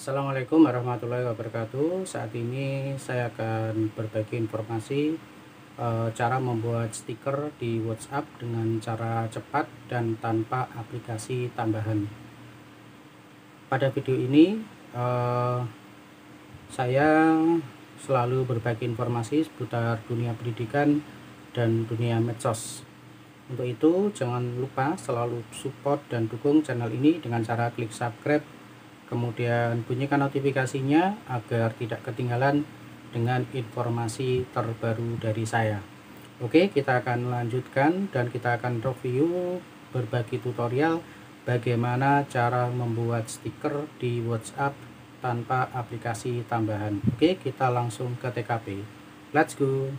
Assalamualaikum warahmatullahi wabarakatuh. Saat ini saya akan berbagi informasi cara membuat stiker di WhatsApp dengan cara cepat dan tanpa aplikasi tambahan. Pada video ini saya selalu berbagi informasi seputar dunia pendidikan dan dunia medsos. Untuk itu jangan lupa selalu support dan dukung channel ini dengan cara klik subscribe, kemudian bunyikan notifikasinya agar tidak ketinggalan dengan informasi terbaru dari saya. Oke, kita akan lanjutkan dan kita akan review berbagi tutorial bagaimana cara membuat stiker di WhatsApp tanpa aplikasi tambahan. Oke, kita langsung ke TKP. Let's go.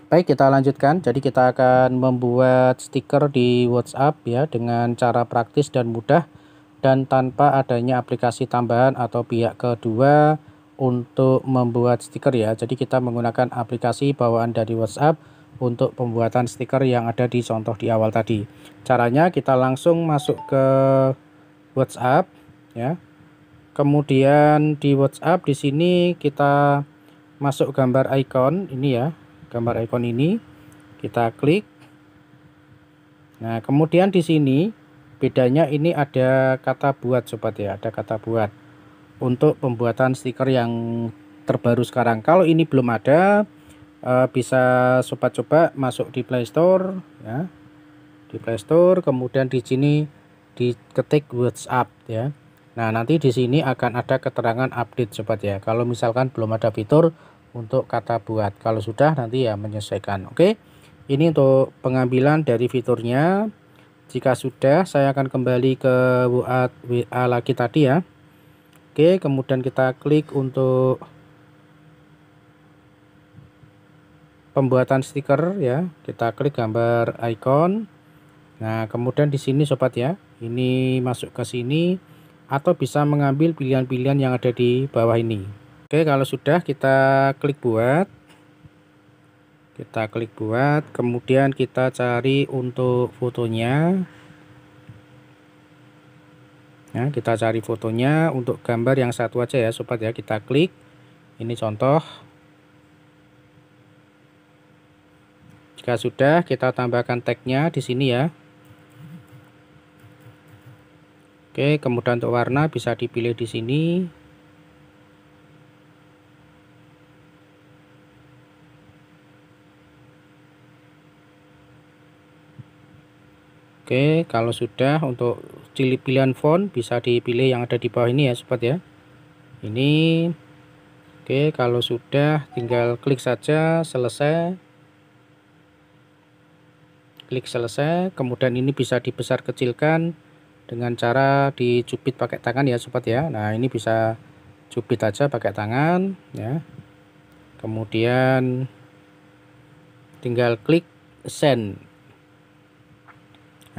Baik, kita lanjutkan. Jadi kita akan membuat stiker di WhatsApp ya dengan cara praktis dan mudah dan tanpa adanya aplikasi tambahan atau pihak kedua untuk membuat stiker ya. Jadi kita menggunakan aplikasi bawaan dari WhatsApp untuk pembuatan stiker yang ada di contoh di awal tadi. Caranya kita langsung masuk ke WhatsApp ya. Kemudian di WhatsApp di sini kita masuk gambar icon ini ya. Gambar icon ini kita klik. Nah, kemudian di sini bedanya ini ada kata buat sobat ya, ada kata buat untuk pembuatan stiker yang terbaru sekarang. Kalau ini belum ada, bisa sobat coba masuk di Play Store ya. Di Play Store, kemudian di sini diketik WhatsApp ya. Nah, nanti di sini akan ada keterangan update sobat ya. Kalau misalkan belum ada fitur untuk kata buat, kalau sudah nanti ya menyesuaikan. Oke, ini untuk pengambilan dari fiturnya. Jika sudah, saya akan kembali ke WA lagi tadi ya. Oke, kemudian kita klik untuk pembuatan stiker ya. Kita klik gambar icon. Nah, kemudian di sini sobat ya, ini masuk ke sini atau bisa mengambil pilihan-pilihan yang ada di bawah ini. Oke, kalau sudah kita klik buat. Kita klik buat, kemudian kita cari untuk fotonya. Nah, kita cari fotonya untuk gambar yang satu aja ya sobat ya, kita klik. Ini contoh. Jika sudah, kita tambahkan tagnya di sini ya. Oke, kemudian untuk warna bisa dipilih di sini. Oke, kalau sudah untuk pilihan font bisa dipilih yang ada di bawah ini ya sobat ya. Ini. Oke, kalau sudah tinggal klik saja selesai. Klik selesai, kemudian ini bisa dibesar kecilkan dengan cara dicubit pakai tangan ya sobat ya. Nah, ini bisa cubit aja pakai tangan ya. Kemudian tinggal klik send.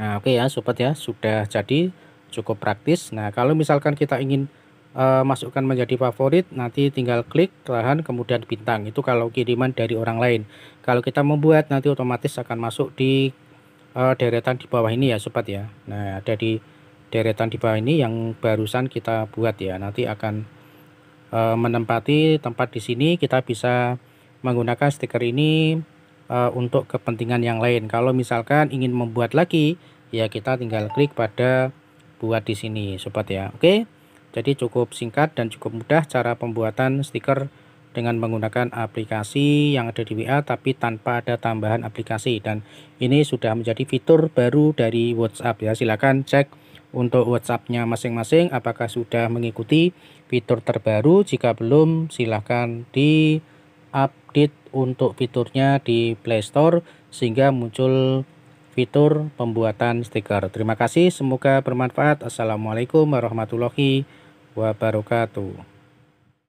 Nah, oke ya sobat ya, sudah jadi, cukup praktis. Nah, kalau misalkan kita ingin masukkan menjadi favorit, nanti tinggal klik lahan kemudian bintang. Itu kalau kiriman dari orang lain. Kalau kita membuat nanti otomatis akan masuk di deretan di bawah ini ya sobat ya. Nah, ada di deretan di bawah ini yang barusan kita buat ya. Nanti akan menempati tempat di sini. Kita bisa menggunakan stiker ini untuk kepentingan yang lain. Kalau misalkan ingin membuat lagi, ya kita tinggal klik pada buat di sini sobat ya. Oke, jadi cukup singkat dan cukup mudah cara pembuatan stiker dengan menggunakan aplikasi yang ada di WA tapi tanpa ada tambahan aplikasi, dan ini sudah menjadi fitur baru dari WhatsApp ya. Silakan cek untuk WhatsAppnya masing-masing apakah sudah mengikuti fitur terbaru. Jika belum, silahkan di update untuk fiturnya di Play Store sehingga muncul fitur pembuatan stiker. Terima kasih, semoga bermanfaat. Assalamualaikum warahmatullahi wabarakatuh.